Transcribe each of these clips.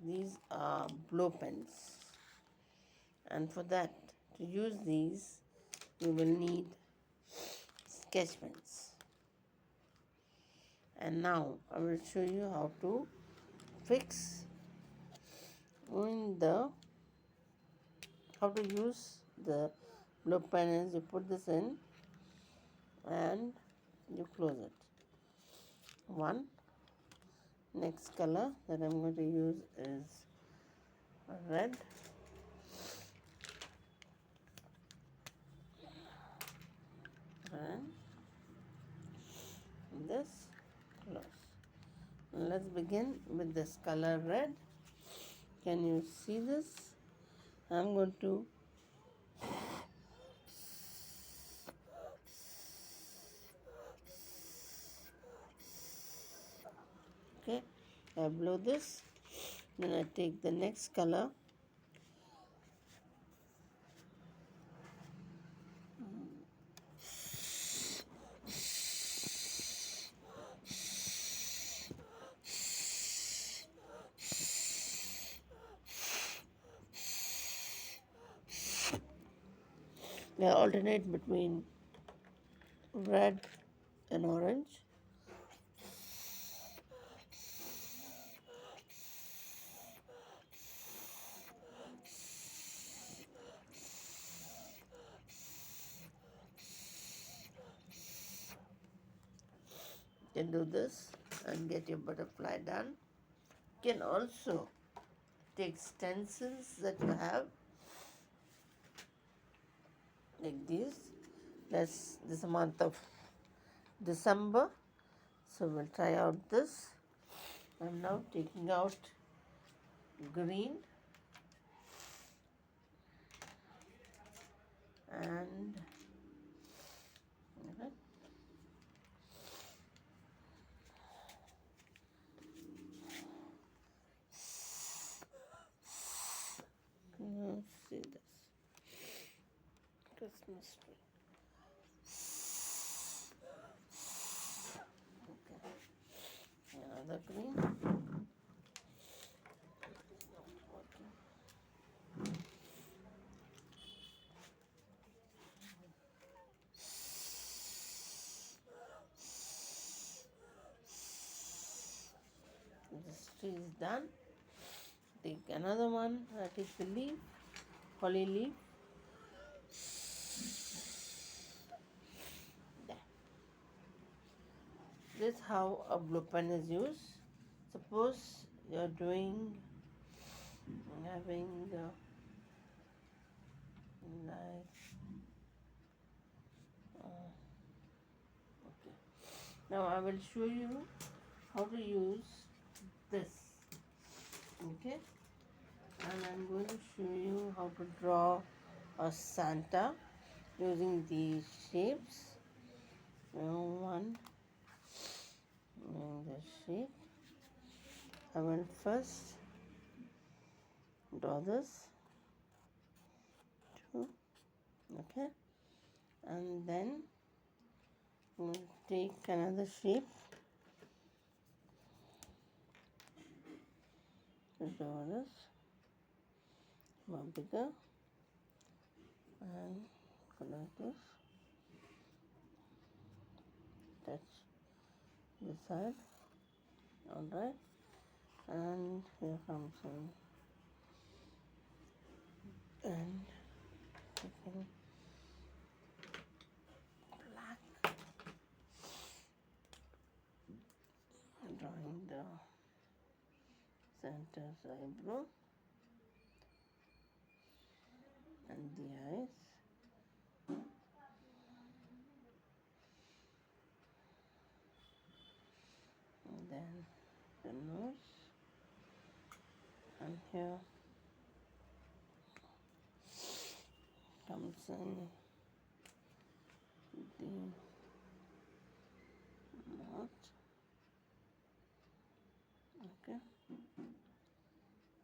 these are blow pens, and for that, to use these, you will need sketch pens. And now I will show you how to fix how to use the blow pen. Is you put this in and you close it. One. Next color that I'm going to use is red. And this close. Let's begin with this color red. Can you see this? I'm going to I blow this, then I take the next color, I alternate between red and orange. You can do this and get your butterfly done. You can also take stencils that you have, like these. This is a month of December, so we'll try out this. I'm now taking out green and okay. Let's see this Christmas tree. Okay, another green. This tree is done. Take another one. I take the leaf, holly leaf. There. This is how a blue pen is used. Suppose you're having like okay. Now I will show you how to use this. Okay, and I'm going to show you how to draw a Santa using these shapes. One, in the shape. I will first draw this. Two, okay, and then we'll take another shape. Draw this more bigger and go like this. Touch this side. Alright, and here comes in and taking black, drawing the Santa's eyebrow and the eyes. And then the nose, and here comes in the mouth. Okay,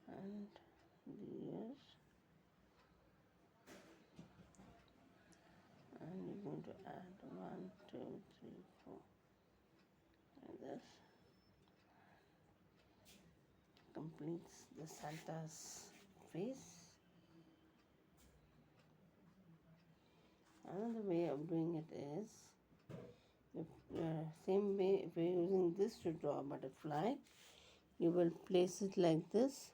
and the ears, and you're going to add 1, 2, 3, 4, and this complete completes the Santa's face. Another way of doing it is same way. If you're using this to draw a butterfly, you will place it like this,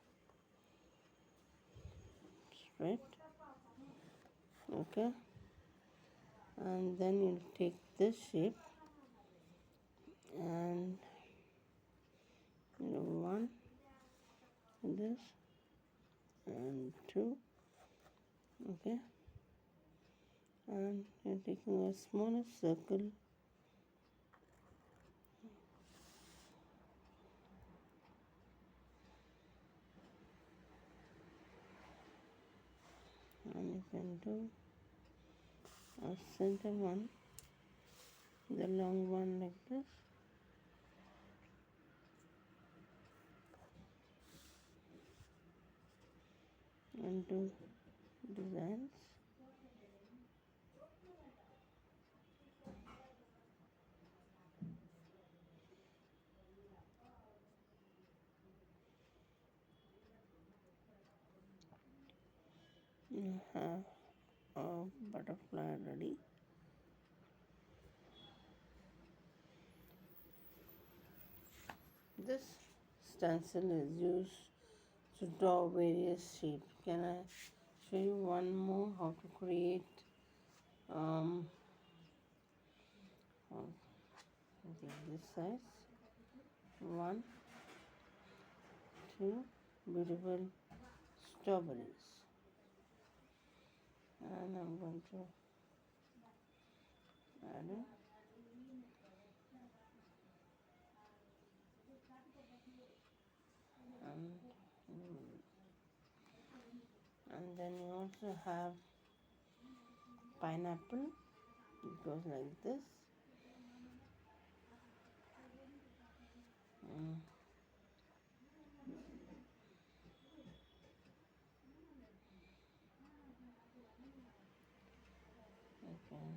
right? Okay, and then you take this shape and one, this, and two. Okay, and you're taking a smaller circle and you can do a center one, the long one like this, and do designs. You have a butterfly ready. This stencil is used to draw various shapes. Can I show you one more how to create okay, this size? One, two beautiful strawberries, and I'm going to add it. And then you also have pineapple. It goes like this. Okay,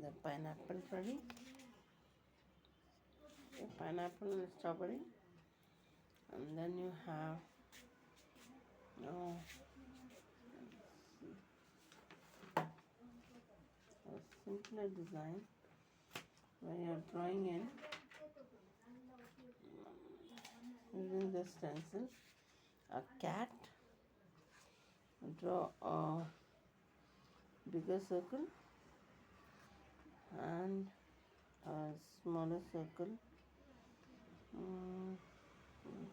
the pineapple ready. Okay, pineapple and strawberry, and then you have a simpler design where you are drawing in using the stencil a cat. Draw a bigger circle and a smaller circle.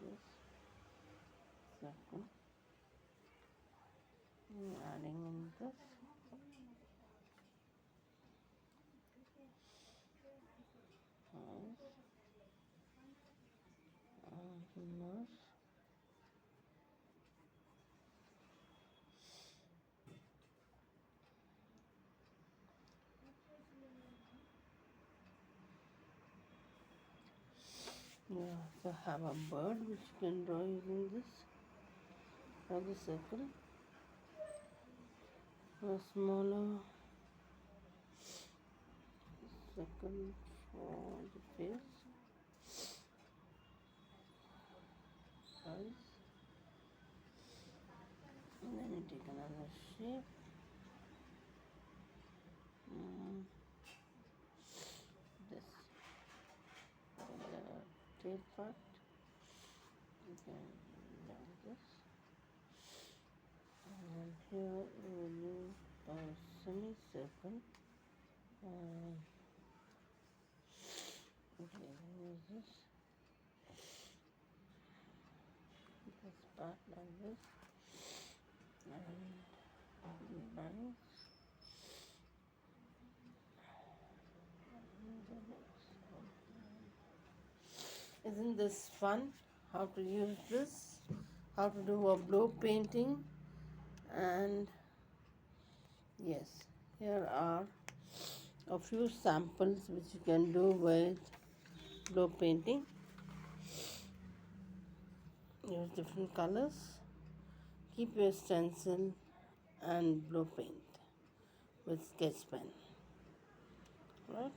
This circle. Adding in this. Nose. You also have a bird which you can draw using this for the circle. A smaller circle for the face. Eyes. And then you take another shape. This. The tail part. You can like this. And here we will use a semicircle. Okay, use this part like this, and the lines. Isn't this fun? How to use this? How to do a blow painting? And yes, here are a few samples which you can do with blow painting. Use different colors. Keep your stencil and blow paint. with sketch pen, right?